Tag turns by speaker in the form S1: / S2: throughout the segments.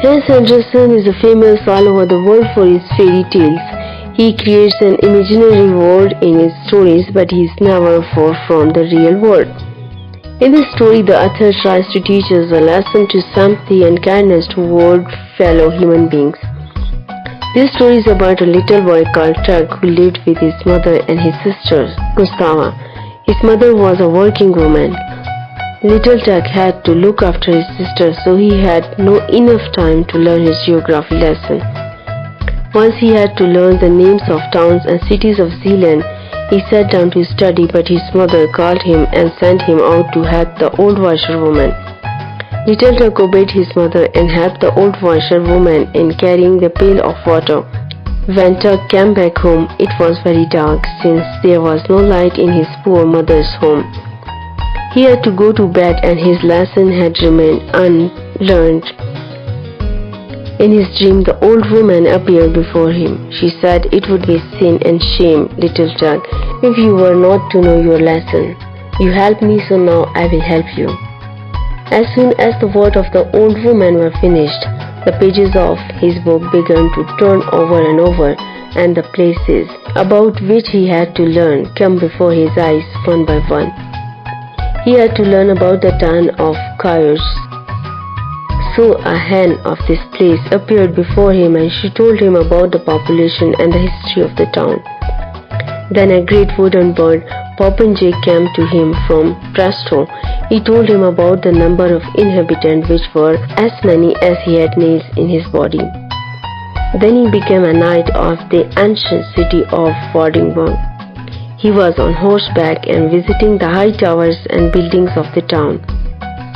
S1: Hans Andersen is famous all over the world for his fairy tales. He creates an imaginary world in his stories, but he is never far from the real world. In this story, the author tries to teach us a lesson to sympathy and kindness toward fellow human beings. This story is about a little boy called Tuk who lived with his mother and his sister, Gustava. His mother was a working woman. Little Tuk had to look after his sister, so he had no enough time to learn his geography lesson. Once he had to learn the names of towns and cities of Zealand. He sat down to study, but his mother called him and sent him out to help the old washerwoman. Little Tuk obeyed his mother and helped the old washerwoman in carrying the pail of water. When Tuk came back home, it was very dark, since there was no light in his poor mother's home. He had to go to bed, and his lesson had remained unlearned. In his dream, the old woman appeared before him. She said, "It would be sin and shame, little Tuk, if you were not to know your lesson. You helped me, so now I will help you." As soon as the words of the old woman were finished, the pages of his book began to turn over and over, and the places about which he had to learn came before his eyes one by one. He had to learn about the town of Caius. So a hen of this place appeared before him, and she told him about the population and the history of the town. Then a great wooden bird, Popinjay, came to him from Presto. He told him about the number of inhabitants, which were as many as he had nails in his body. Then he became a knight of the ancient city of Vordingborg. He was on horseback and visiting the high towers and buildings of the town.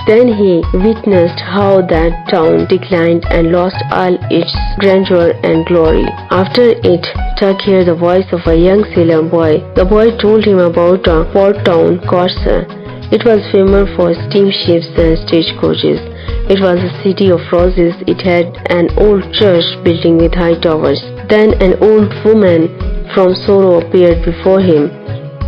S1: Then he witnessed how that town declined and lost all its grandeur and glory. After it, Tuk heard the voice of a young sailor boy. The boy told him about a port town, Corsair. It was famous for steamships and stagecoaches. It was a city of roses. It had an old church building with high towers. Then an old woman from Sorrow appeared before him.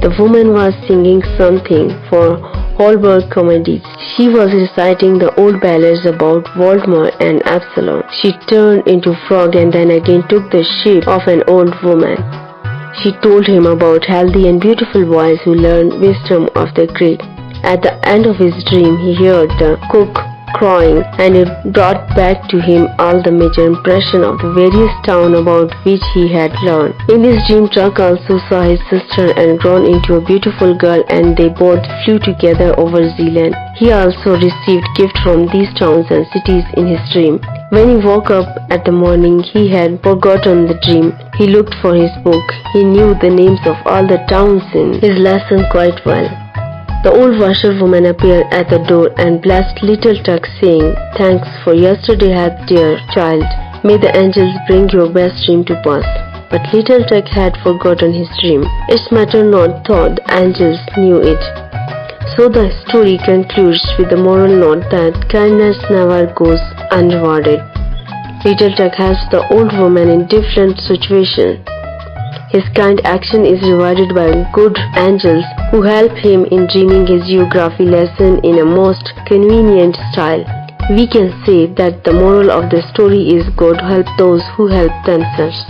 S1: The woman was singing something for Holberg comedies. She was reciting the old ballads about Voldemar and Absalom. She turned into frog and then again took the shape of an old woman. She told him about healthy and beautiful boys who learned wisdom of the great. At the end of his dream, he heard the cook crowing, and it brought back to him all the major impressions of the various towns about which he had learned. In his dream, Tuk also saw his sister and grown into a beautiful girl, and they both flew together over Zealand. He also received gifts from these towns and cities in his dream. When he woke up at the morning, he had forgotten the dream. He looked for his book. He knew the names of all the towns in his lesson quite well. The old washerwoman appeared at the door and blessed little Tuk, saying, "Thanks for yesterday help, dear child. May the angels bring your best dream to pass." But little Tuk had forgotten his dream. It's matter not thought, the angels knew it. So the story concludes with the moral note that kindness never goes unrewarded. Little Tuk helps the old woman in different situations. His kind action is rewarded by good angels who help him in dreaming his geography lesson in a most convenient style. We can say that the moral of the story is God help those who help themselves.